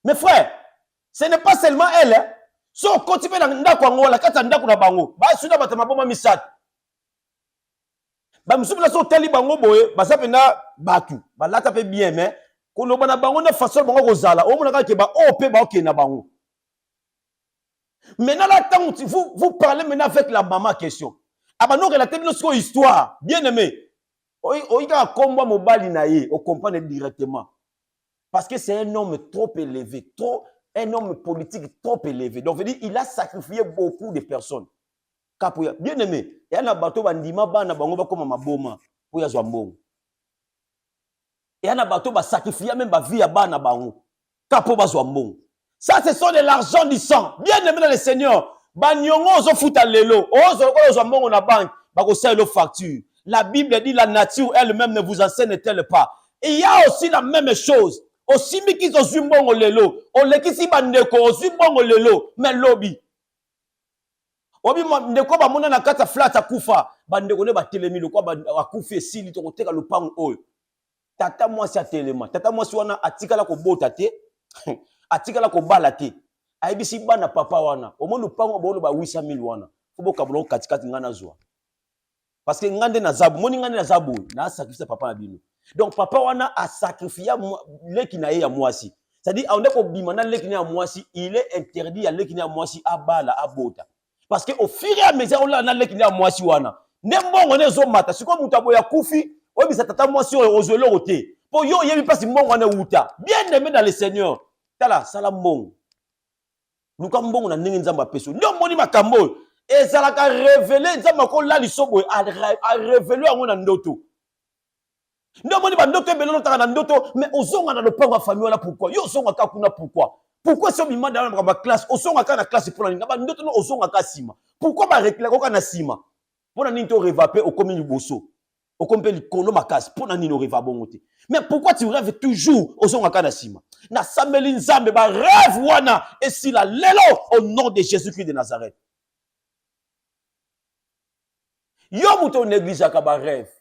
Mes frères, ce n'est pas seulement elle. Hein? So continue na ndako ngo la kata ndako na bango. Ba suda batama bomba misat. Ba musubila so teli bango boye, ba sapena batu. Ba lata pe bien mais ko lo bana bango na façon bango ko zala. O mona ka ke ba o pe ba ok na bango. Maintenant là tant vous parlez maintenant avec la maman question. Aba no relater notre histoire, bien aimé. O ika komba mobali na ye, o comprendre directement. Parce que c'est un homme trop élevé, un homme politique trop élevé. Donc, il a sacrifié beaucoup de personnes. Bien aimé, il y a un bateau bandima bana bango comme maboma pour ya zwambongo. Il y a un bateau ba sacrifier même ba vie à bana bango. Kapo ba zwambongo. Ça ce sont de l'argent du sang. Bien aimé dans le Seigneur. Ba nyongo zo futa lelo. Ozo ko zwambongo na banque, ba ko sell facture. La Bible dit la nature elle-même ne vous enseigne-t-elle pas. Et il y a aussi la même chose. Aussi mi kizo zumbongo lelo, o lekisi bandeko zumbongo lelo, mais lobby. Obi ndeko ba mona na kata flat akufa, bandeko ne ba telemi lo kwa ba akufa esili to koteka lopango oyo. Tata mwasi a telema, tata mwasi wana atikala ko bota te, atikala ko bala te. Aibisi bana papa wana, o mona lopango ba ba 800,000 wana. Fobo kabolo katikati ngana zwa. Parce que ngande na zabu, moni ngande na zabu, na sacrifice papa na bino. Donc papa wana a sacrifié leki na ye ya mwasi. C'est-à-dire on est ko bimana leki na ya mwasi, il est interdit à leki na ya mwasi abala abota. Parce que au fur et à mesure on a leki na ya mwasi wana. Nembongo ne zo mata, siko mutabo ya kufi, obi sa tata mwasi ozwelo roté. Po yo yebi pasi mbongo na uta. Bien aimé dans le Seigneur. Tala salam mbongo. Luka mbongo na ndenge nzamba peso. Ndio moni makambo. Ezalaka révéler nzamba ko la lisobo a révéler yango na ndoto. Ndio moni ba ndoto ebelo notaka na ndoto mais ozonga na lopango ya famille wana pourquoi? Yo ozonga ka kuna pourquoi? Pourquoi si on demande dans la classe, ozonga ka na classe pour la ba ndoto no ozonga ka sima. Pourquoi ba réclamer ka na sima? Pona nini to revaper au commune bosso. okompe likolo makasi pour na nino rêve bongote. Mais pourquoi tu rêves toujours aux ongaka na sima? Na sambeli nzambe ba rêve wana et si la lelo au nom de Jésus-Christ de Nazareth. Yo muto néglige ka ba rêve.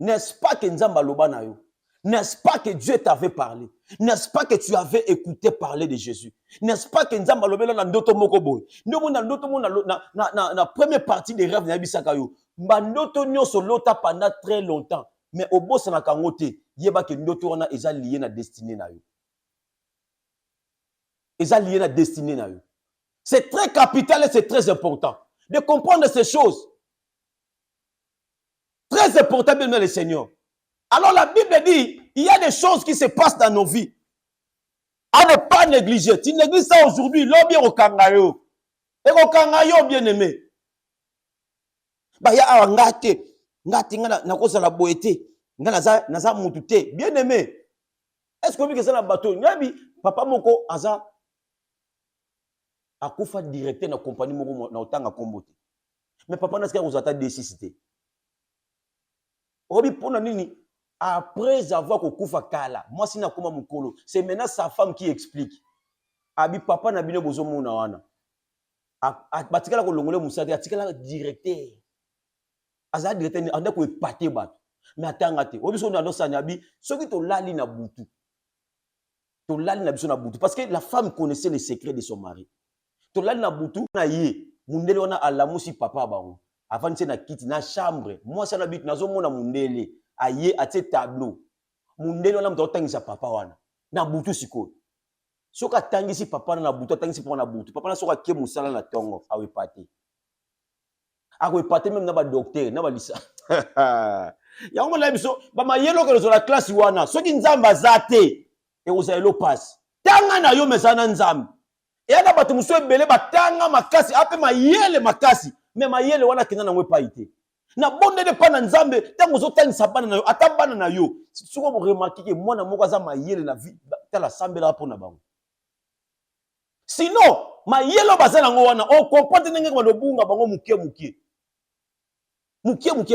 N'est-ce pas que nzamba loba na yo? N'est-ce pas que Dieu t'avait parlé? N'est-ce pas que tu avais écouté parler de Jésus? N'est-ce pas que nzamba lobela na ndoto moko boy? Ndomo na ndoto mo na première partie des rêves na bisaka yo. Ba ndoto nyonso lota pendant très longtemps. Mais au boss na kangote, yeba ke ndoto wana eza lié na destinée na yo. Eza lié na destinée na yo. C'est très capital et c'est très important de comprendre ces choses. Très important, bien le Seigneur. Alors la Bible dit, il y a des choses qui se passent dans nos vies. À ne pas négliger. Tu négliges ça aujourd'hui, l'homme bien au kangayo. Et au kangayo, bien aimé. Bah, il y a un ngate. Ngate, na kosa la boété. Naza moutouté. Bien aimé. Est-ce que vous avez un bateau? Nyabi, papa moko, aza. Akoufa directeur na compagnie moko na otanga kombote. Mais papa n'a ce qu'il y a aux attaques d'électricité. Obi pona nini? Après avoir kokufa kala, moi si na koma mukolo, c'est maintenant sa femme qui explique. Abi papa na bino bozo mona wana. Batikala ko longole musadi, atikala directeur. Aza directeur ni anda ko epate bato. Mais atanga te. Obi so na no sanya abi, soki to lali na butu. To lali na biso na butu parce que la femme connaissait les secrets de son mari. To lali na butu na ye, mundele wana alamusi papa bango. Avant de na kiti na chambre, moi ça n'habite na zo mona mundele. Aye atie tableau mundele wana mto tangisa papa wana na butu siko soka tangisi papa na butu tangisi papa na butu papa na soka ke musala na tongo awe pate même na ba docteur na ba lisa ya ngo la biso ba mayelo ko zo la classe wana soki nzamba zate e uzayelo pass tanga na yo mesana nzambe e na batu muso ebele batanga makasi ape mayele makasi mais mayele wana kina na ngwe paite na bonde de pana nzambe tango zo tangisa bana na yo atabana na yo siko bo remarquer que mwana moko aza mayele na vie tala sambela pona bango sinon mayelo bazala ngo wana o comprendre ndenge ba lobunga bango mukie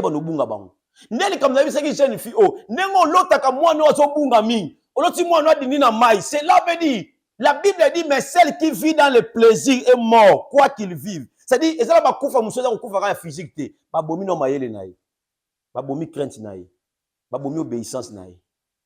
ba lobunga bango ndeli comme na bisaki jeune fille o nengo lotaka mwana ozo bunga mingi oloti mwana adini na mai c'est là veut dire la Bible dit mais celle qui vit dans le plaisir est mort quoi qu'il vive. C'est-à-dire, ils ont kufa musoza kufa physique te. Babomi no mayele na ye. Babomi crainte na ye. Babomi obéissance na ye.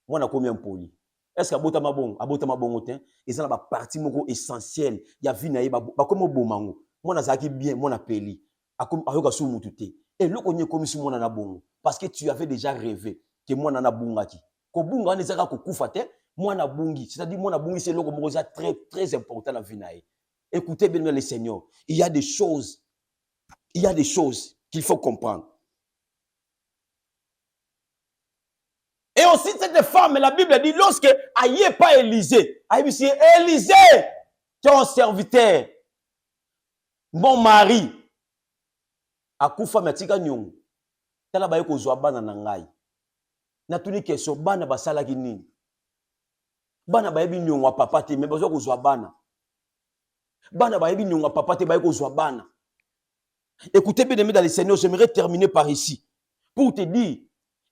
Moi na combien poli. Est-ce que abota mabongo te? Ils ont ba partie moko essentielle. Ya vie na ye ba comme bomango. Moi na zaki bien, moi na peli. Akom ayoka sou mutu te. Et le konye komi sou mona na bongo parce que tu avais déjà rêvé que moi na bungaki. Ko bunga ne zaka ko kufa te, moi na bungi. C'est-à-dire moi na bungi c'est loko moko très très important la vie na ye. Écoutez bien le Seigneur. Il y a des choses qu'il faut comprendre. Et aussi cette femme, la Bible dit, lorsque aïe pas Élisée, Élisée, qui est un serviteur, mon mari, a koufa matika nyongo, tala baye ko zwa bana na ngai. Na tuni question bana basala ki nini? Bana baye bi nyongo papa te, mais bazwa ko zwa bana. Bana ba yebi nyonga papa te ba ko zwa bana. Écoutez bien aimés dans le Seigneur, j'aimerais terminer par ici pour te dire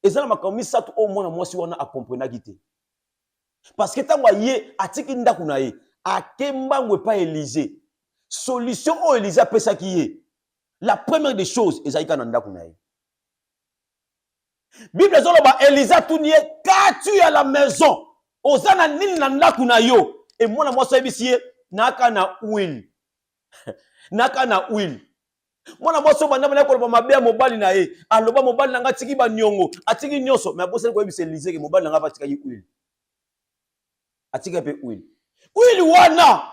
ezala makomi satu au moins moi si wana a comprendre gité. Parce que tango ye atiki ndaku na ye akemba ngwe pas Élisée. Solution au Élisée pesa ki ye. La première des choses ezalika na ndaku na ye. Bible zoloba Élisée tunie quand tu es à la maison ozana nini na ndaku na yo et moi na moi so ebisiye naka na huile. Naka na huile. Mwana boso banda bana ko mabea mobali na ye. Aloba mobali nanga tiki ba nyongo, atiki nyoso, mais boso ko yebise Élisée ke mobali nanga ba tika yi huile. Atika pe huile. Huile wana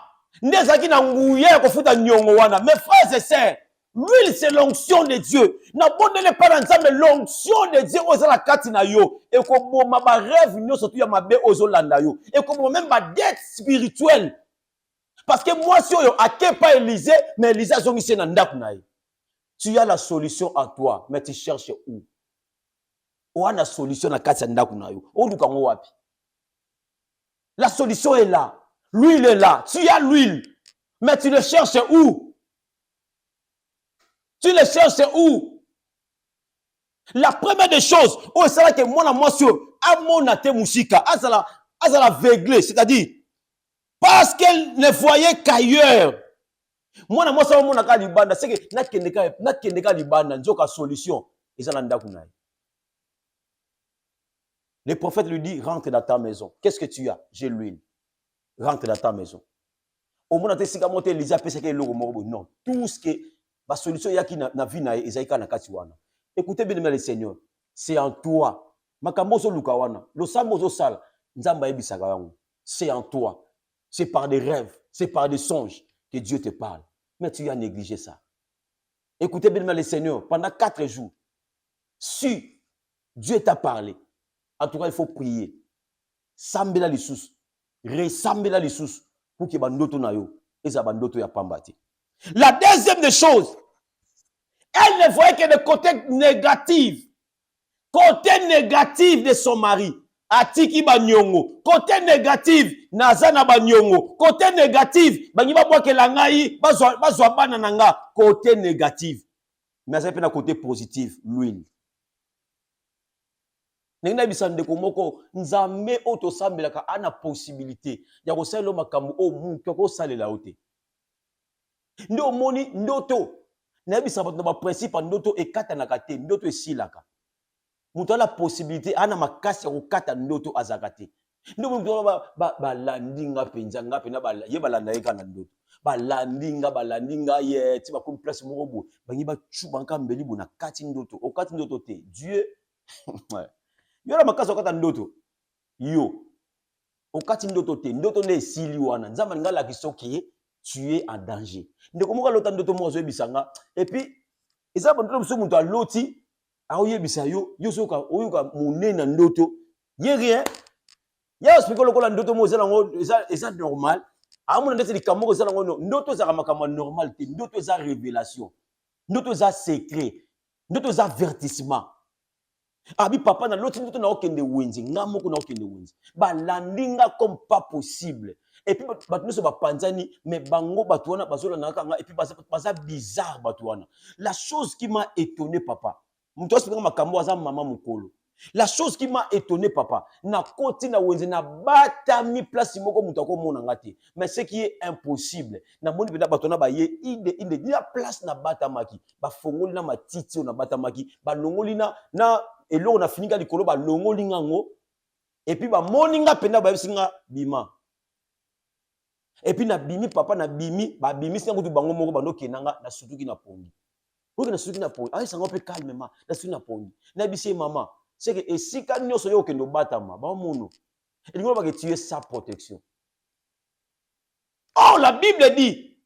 ndezaki na nguye ko futa nyongo wana. Mes frères et sœurs, l'huile c'est l'onction de Dieu. Na bondele pa nzambe l'onction de Dieu ozala kati na yo et ko boma ba rêve nyoso tu ya mabe ozolanda yo. Et ko même ba dette spirituelle. Parce que moi, si on a pas Élisée, mais Élisée a zongi na ndaku na ye. Tu as la solution à toi, mais tu cherches où? Où a la solution na kati ndaku na yo? Où duka ngo wapi? La solution est là. L'huile est là. Tu as l'huile, mais tu le cherches où? Tu le cherches où? La première des choses, oh, c'est là que moi, à mon ate musika, azala aveuglé, c'est-à-dire, parce qu'elle ne voyait qu'ailleurs. Moi, ça, mon aka libanda, c'est que na kendeka libanda, nzoka solution, ils ont l'andakunai. Le prophète lui dit, rentre dans ta maison. Qu'est-ce que tu as? J'ai l'huile. Rentre dans ta maison. Au moins, tu as monté Elisa, non. Tout ce que la solution, il y a qui na vie na Esaïka na katiwana. Écoutez bien, le Seigneur, c'est en toi. Makamoso lukawana, lo samozo sal, nzamba ebisaka yango. C'est en toi. C'est par des rêves, c'est par des songes que Dieu te parle. Mais tu as négligé ça. Écoutez bien, le Seigneur, pendant 4 jours, si Dieu t'a parlé, en tout cas, il faut prier. Sambela les sous. Resambela les sous. Pour que bandoto na yo. Et ça bandoto ya pambati. La deuxième des choses, elle ne voyait que le côté négatif. Côté négatif de son mari. Atiki banyongo. Côté négatif, nazana banyongo. Côté négatif, banyiba boke langai, bazwa bana nanga. Côté négatif. Mais ça peut être côté positif, l'huile. Nengna bisande ko moko nzambe oto sambelaka ana possibilité ya ko sala makambo o mutu ko salela ote. Ndo moni ndoto na bisa bato na principe ndoto ekata na kate ndoto esilaka. Mutu ala possibilité ana makasi ya ko kata ndoto azakate. Ndo mutu ba landinga penza ngape na ba ye balanda eka na ndoto. Ba landinga ye ti ba ko place moko bo bangi ba chuba nkambeli bo na kati ndoto. O kati ndoto te. Dieu yo la makasi okata ndoto yo okati ndoto te ndoto ne esili wana nzamba ngala kisoki tu es en danger ndeko moka lota ndoto mo zoyebisanga et puis eza ndoto biso muntu aloti aoyebisa yo soka oyuka monena ndoto ye rien ya explique lokola ndoto mo ezala ngo eza normal amuna ndetse likamoko ezala ngo ndoto za makambo normal te ndoto za révélation ndoto za secret ndoto za avertissement. Abi papa na l'autre ndoto na okende wenzi ngamoko na okende wenzi ba landinga comme pas possible et puis batu nyonso bapanzani mais bango batu wana bazola na kanga et puis baza bizarre batu wana. La chose qui m'a étonné papa muto asipeka makambo aza mama mukolo. La chose qui m'a étonné papa na koti na wenzi na batami place moko muto akomona ngati mais ce qui est impossible na moni beta batu na ba ye inde la place na batamaki ba fongoli na matiti na batamaki ba longoli na et là on a fini kali kolo ba longoli ngango et puis ba moninga penda ba bisinga bima et puis na bimi papa na bimi ba bimi singa kutu bango moko bando kenanga na sutuki na pongi oke na sutuki na pongi ay sanga pe calmement na sutuki na pongi na bisi maman c'est que esika nyoso yo kendo batama ba mono et ngolo ba que tu es sa protection. Oh la Bible dit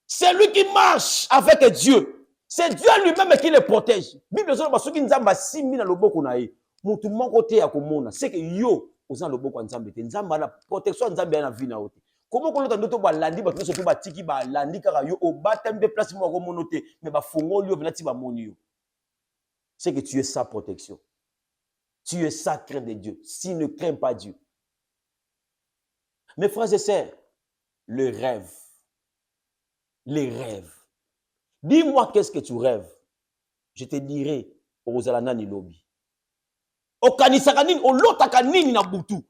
c'est lui qui marche avec Dieu. C'est Dieu lui-même qui le protège. Bible dit que qui nzamba simi na loboko na ye. Mutu moko te ya komona. C'est que yo oza loboko nzambe te. Nzamba na protection nzambe na vie na ote. Comment ko lota ndoto ba landi ba so ba tiki ba landi kaka yo o batembe place mo ko monote mais ba fongoli yo venati ba moni yo. C'est que tu es sa protection. Tu es sacré de Dieu. S'il ne craint pas Dieu. Mes frères et sœurs, le rêve. Les rêves. Dis-moi qu'est-ce que tu rêves. Je te dirai Ozalana ni lobi. Okanisaka nini olotaka nini na butu.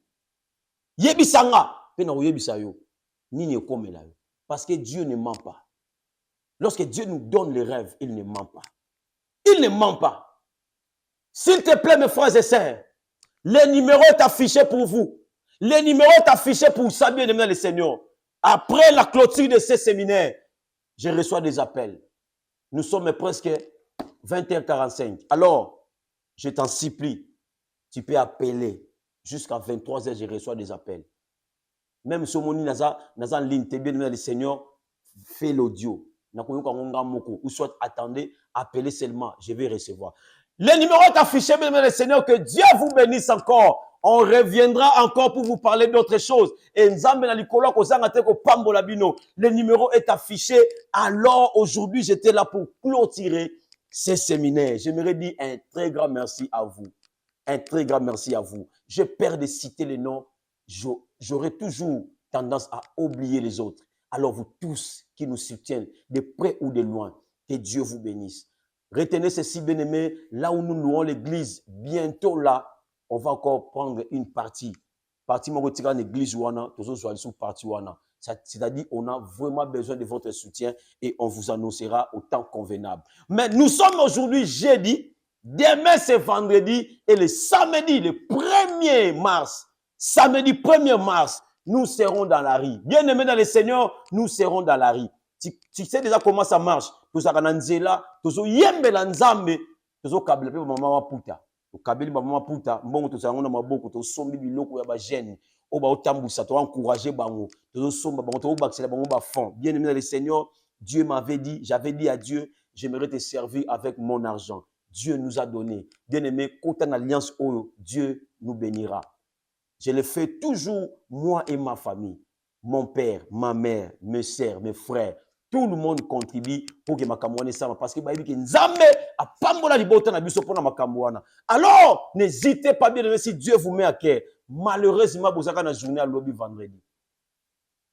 Yebisanga pe na oyebisa yo. Nini ekomela yo. Parce que Dieu ne ment pas. Lorsque Dieu nous donne les rêves, il ne ment pas. Il ne ment pas. S'il te plaît mes frères et sœurs, le numéro est affiché pour vous. Le numéro est affiché pour saluer le Seigneur. Après la clôture de ces séminaires, je reçois des appels. Nous sommes presque 20h45. Alors, je t'en supplie, tu peux appeler jusqu'à 23h, je reçois des appels. Même si on est en ligne, tu es bien le Seigneur, fais l'audio. Ou soit attendez, appelez seulement, je vais recevoir. Le numéro est affiché, bien le Seigneur, que Dieu vous bénisse encore. On reviendra encore pour vous parler d'autres choses. Et le numéro est affiché. Alors aujourd'hui, j'étais là pour clôturer ces séminaires. J'aimerais dire un très grand merci à vous. Un très grand merci à vous. J'ai peur de citer les noms. J'aurais toujours tendance à oublier les autres. Alors vous tous qui nous soutiennent, de près ou de loin, que Dieu vous bénisse. Retenez ceci, bien-aimés, là où nous louons l'église, bientôt là, on va encore prendre une partie. Partie, mon retirer en église, c'est-à-dire, on a vraiment besoin de votre soutien et on vous annoncera au temps convenable. Mais nous sommes aujourd'hui jeudi, demain c'est vendredi et le samedi, le 1er mars, samedi 1er mars, nous serons dans la rue. Bien-aimés dans le Seigneur, nous serons dans la rue. Tu sais déjà comment ça marche. Tous à Kananzela, tous au Yembela Nzambe, tous au Kabila, maman Puta. Au Kabila, maman Puta, bon, tous à Maboko, tous sombi biloko ya ba jeune. Oba otambusa, tu encourager bango, tous somba, bango, tous baxela, bango ba fond. Bien-aimé dans le Seigneur, Dieu m'avait dit, j'avais dit à Dieu, j'aimerais te servir avec mon argent. Dieu nous a donné. Bien-aimé, quand on alliance, Dieu nous bénira. Je le fais toujours, moi et ma famille. Mon père, ma mère, mes sœurs, mes frères, tout le monde contribue pour que makamouane ça parce que baïbi nzambe a pambola libota na biso pona makamouana. Alors, n'hésitez pas bien si Dieu vous met à cœur. Malheureusement, vous avez une journée à lobby vendredi.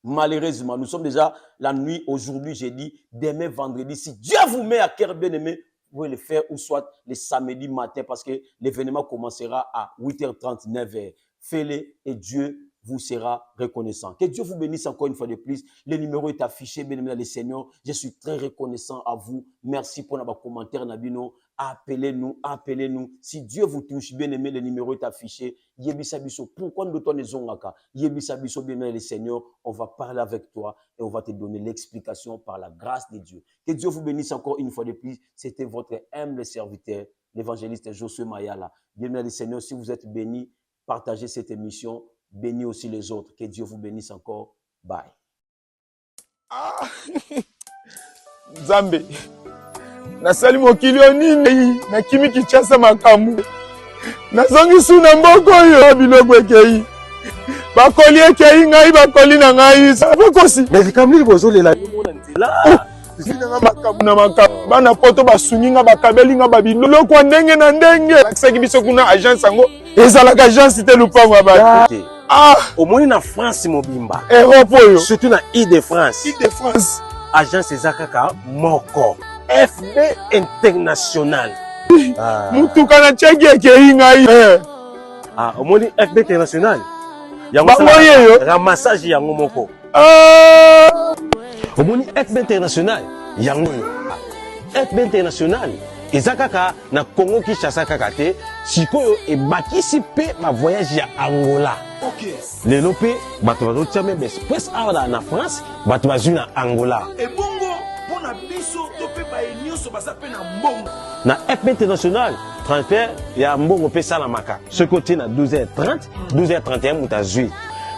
Malheureusement, nous sommes déjà la nuit aujourd'hui, jeudi, demain vendredi. Si Dieu vous met à cœur, bien aimé, vous pouvez le faire ou soit le samedi matin parce que l'événement commencera à 8h30, 9h. Faites-le et Dieu vous sera reconnaissant. Que Dieu vous bénisse encore une fois de plus. Le numéro est affiché, bien aimé dans le Seigneur. Je suis très reconnaissant à vous. Merci pour vos commentaires, Nabino. Appelez-nous, appelez-nous. Si Dieu vous touche, bien aimé, le numéro est affiché. Yebisa biso. Pourquoi nous t'en ezongaka? Yebisa biso, bien aimé, le Seigneur. On va parler avec toi et on va te donner l'explication par la grâce de Dieu. Que Dieu vous bénisse encore une fois de plus. C'était votre humble serviteur, l'évangéliste Josué Mayala. Bien aimé, le Seigneur, si vous êtes bénis, partagez cette émission. Bénis aussi les autres. Que Dieu vous bénisse encore. Bye. Ah, Nzambe. Nasali mokili onini na kimi kichasa makamu. Nazongi suna mboko yo biloko ekei. Bakoli ekei ngai bakoli na ngai. Bakosi. Mais kamli bozolela mona nzela. Nga makamu na makamu. Bana poto basungi nga bakabeli nga babiloko ndenge na ndenge. Akisaki biso kuna agence yango. Ezalaka agence te lupango ba. Ah, au moins na France mobimba. Europe yo. Surtout na Île-de-France. Île-de-France. Agence ezakaka moko. FB International. Mutuka na cheki ekei ngai. Ah, au moins FB International. Yango yo. Ramassage yango moko. Ah. Au moins FB International yango yo. FB International ezakaka na Congo Kinshasa kaka te. Sikoyo ebakisi pe ba voyage ya Angola. OK. Lelo pe bato bazotia même express awa na France, bato bazwi na Angola. Et bongo pona biso to pe ba nyonso basape na mbongo. Na FB International, transfert ya mbongo pe sala maka. Ce côté na 12h30, 12h31 mutazui.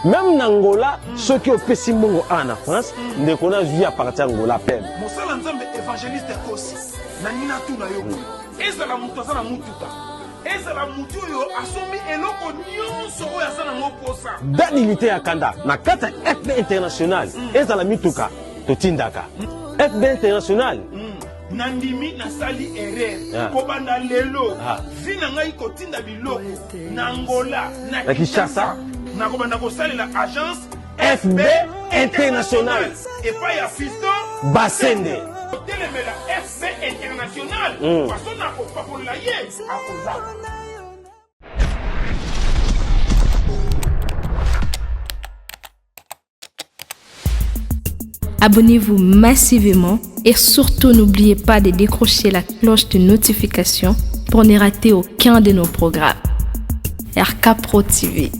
Même na Angola, ceux qui opesi mbongo na France, ndeko na zui à partir Angola pe. Mosala nzambe évangéliste kosi. Na nina tu na yo. Ezala mutu azana mutuka. Ezala mutu yo asomi eloko nyonso oyo azana moposa. Danilité ya kanda na kata FB International. Ezala mituka totindaka. FB International. Nandimi na sali erreur. Kobanda lelo. Vina ngai kotinda biloko na Angola na Kinshasa. Na kobanda kosalela agence FB International. Et pas ya fiston Basende. Telemela FB International. Parce na ko papola ye akoza. Abonnez-vous massivement et surtout n'oubliez pas de décrocher la cloche de notification pour ne rater aucun de nos programmes. RK Pro TV.